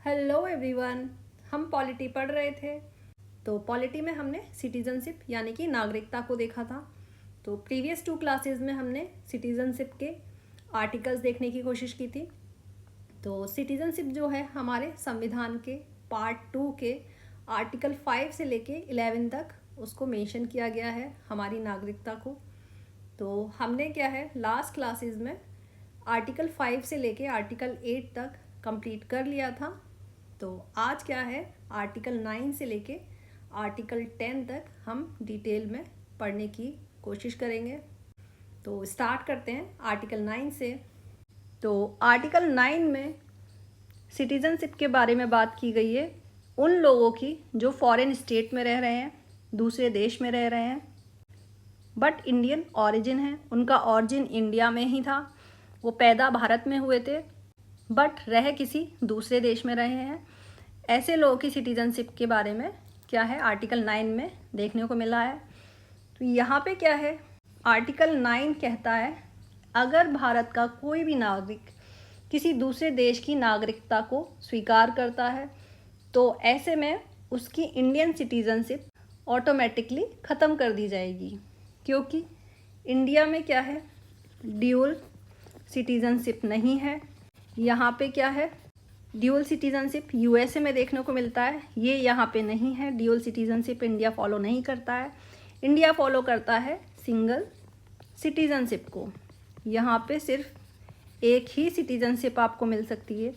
Hello everyone. हम polity पढ़ रहे थे। तो पॉलिटी में हमने सिटीजनशिप यानी कि नागरिकता को देखा था। तो प्रीवियस 2 क्लासेस में हमने सिटीजनशिप के आर्टिकल्स देखने की कोशिश की थी। तो सिटीजनशिप जो है हमारे संविधान के पार्ट 2 के आर्टिकल 5 से लेके 11 तक उसको मेंशन किया गया है, हमारी नागरिकता को। तो हमने क्या है लास्ट क्लासेस में आर्टिकल 5 से लेके आर्टिकल 8 तक कंप्लीट कर लिया था। तो आज क्या है आर्टिकल 9 से लेके आर्टिकल 10 तक हम डिटेल में पढ़ने की कोशिश करेंगे। तो स्टार्ट करते हैं आर्टिकल 9 से। तो आर्टिकल 9 में सिटीजनशिप के बारे में बात की गई है उन लोगों की जो फॉरेन स्टेट में रह रहे हैं, दूसरे देश में रह रहे हैं, बट इंडियन ऑरिजिन है, उनका ऑरिजिन इंडिया में ही था, वो पैदा भारत में हुए थे बट रह किसी दूसरे देश में रहे हैं। ऐसे लोगों की सिटीजनशिप के बारे में क्या है आर्टिकल 9 में देखने को मिला है। तो यहाँ पे क्या है आर्टिकल 9 कहता है अगर भारत का कोई भी नागरिक किसी दूसरे देश की नागरिकता को स्वीकार करता है तो ऐसे में उसकी इंडियन सिटीजनशिप ऑटोमेटिकली ख़त्म कर दी जाएगी, क्योंकि इंडिया में क्या है ड्यूल सिटीजनशिप नहीं है। यहाँ पे क्या है ड्यूल सिटीजनशिप यूएसए में देखने को मिलता है, ये यहाँ पे नहीं है। ड्यूल सिटीजनशिप इंडिया फॉलो नहीं करता है, इंडिया फॉलो करता है सिंगल सिटीजनशिप को। यहाँ पे सिर्फ एक ही सिटीजनशिप आपको मिल सकती है।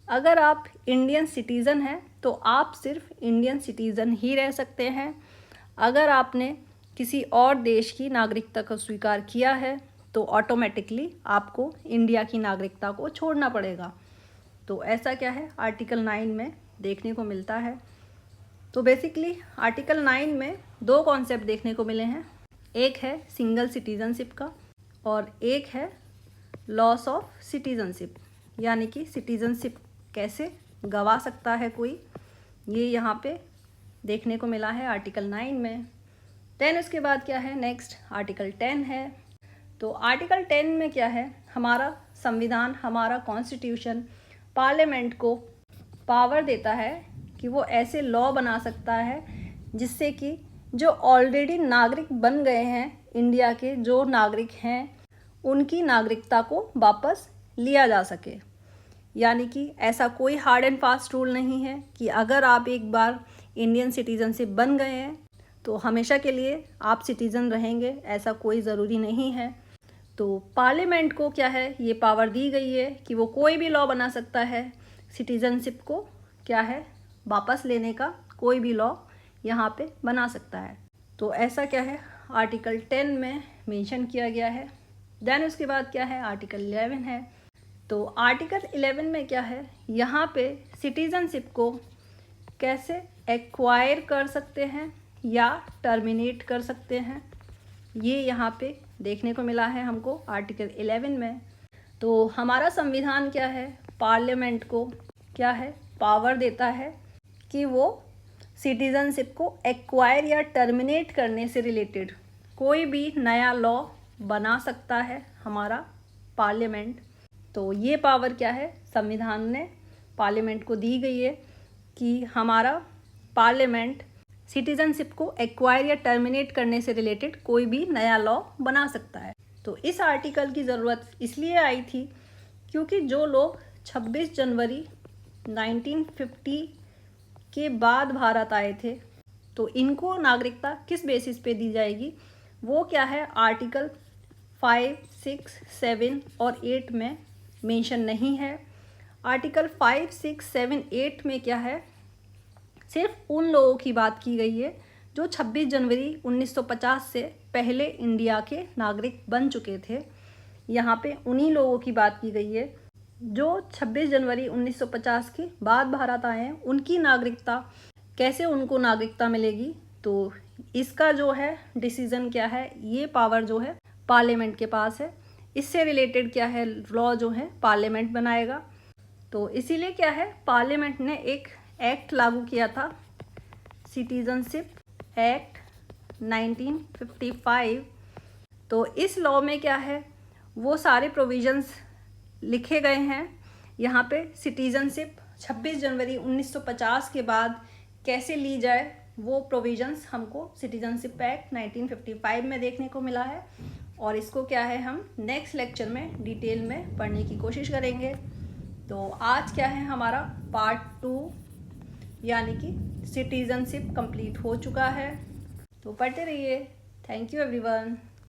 अगर आप इंडियन सिटीज़न हैं तो आप सिर्फ इंडियन सिटीज़न ही रह सकते हैं। अगर आपने किसी और देश की नागरिकता को स्वीकार किया है तो ऑटोमेटिकली आपको इंडिया की नागरिकता को छोड़ना पड़ेगा। तो ऐसा क्या है आर्टिकल 9 में देखने को मिलता है। तो बेसिकली आर्टिकल 9 में 2 कॉन्सेप्ट देखने को मिले हैं, एक है सिंगल सिटीजनशिप का और एक है लॉस ऑफ सिटीजनशिप, यानी कि सिटीजनशिप कैसे गंवा सकता है कोई, ये यहाँ पे देखने को मिला है आर्टिकल 9 में। देन उसके बाद क्या है नेक्स्ट आर्टिकल 10 है। तो आर्टिकल 10 में क्या है हमारा संविधान, हमारा कॉन्स्टिट्यूशन पार्लियामेंट को पावर देता है कि वो ऐसे लॉ बना सकता है जिससे कि जो ऑलरेडी नागरिक बन गए हैं इंडिया के, जो नागरिक हैं उनकी नागरिकता को वापस लिया जा सके। यानी कि ऐसा कोई हार्ड एंड फास्ट रूल नहीं है कि अगर आप एक बार इंडियन सिटीजनशिप बन गए हैं तो हमेशा के लिए आप सिटीज़न रहेंगे, ऐसा कोई ज़रूरी नहीं है। तो पार्लियामेंट को क्या है ये पावर दी गई है कि वो कोई भी लॉ बना सकता है सिटीजनशिप को क्या है वापस लेने का, कोई भी लॉ यहाँ पे बना सकता है। तो ऐसा क्या है आर्टिकल 10 में मेंशन किया गया है। देन उसके बाद क्या है आर्टिकल 11 है। तो आर्टिकल 11 में क्या है यहाँ पे सिटीजनशिप को कैसे एक्वायर कर सकते हैं या टर्मिनेट कर सकते हैं, ये यहाँ पे देखने को मिला है हमको आर्टिकल 11 में। तो हमारा संविधान क्या है पार्लियामेंट को क्या है पावर देता है कि वो सिटीजनशिप को एक्वायर या टर्मिनेट करने से रिलेटेड कोई भी नया लॉ बना सकता है हमारा पार्लियामेंट। तो ये पावर क्या है संविधान ने पार्लियामेंट को दी गई है कि हमारा पार्लियामेंट सिटीजनशिप को एक्वायर या टर्मिनेट करने से रिलेटेड कोई भी नया लॉ बना सकता है। तो इस आर्टिकल की ज़रूरत इसलिए आई थी क्योंकि जो लोग 26 जनवरी 1950 के बाद भारत आए थे तो इनको नागरिकता किस बेसिस पे दी जाएगी, वो क्या है आर्टिकल 5, 6, 7 और 8 में मेंशन नहीं है। आर्टिकल 5, 6, 7, 8 में क्या है सिर्फ उन लोगों की बात की गई है जो 26 जनवरी 1950 से पहले इंडिया के नागरिक बन चुके थे। यहाँ पे उन्हीं लोगों की बात की गई है जो 26 जनवरी 1950 के बाद भारत आए हैं, उनकी नागरिकता कैसे उनको नागरिकता मिलेगी। तो इसका जो है डिसीज़न क्या है, ये पावर जो है पार्लियामेंट के पास है। इससे रिलेटेड क्या है लॉ जो है पार्लियामेंट बनाएगा। तो इसीलिए क्या है पार्लियामेंट ने एक एक्ट लागू किया था सिटीजनशिप एक्ट 1955। तो इस लॉ में क्या है वो सारे प्रोविजंस लिखे गए हैं यहाँ पे सिटीजनशिप 26 जनवरी 1950 के बाद कैसे ली जाए, वो प्रोविजंस हमको सिटीजनशिप एक्ट 1955 में देखने को मिला है। और इसको क्या है, हम नेक्स्ट लेक्चर में डिटेल में पढ़ने की कोशिश करेंगे। तो आज क्या है, हमारा पार्ट 2 यानी कि सिटीजनशिप कंप्लीट हो चुका है। तो पढ़ते रहिए। Thank you everyone.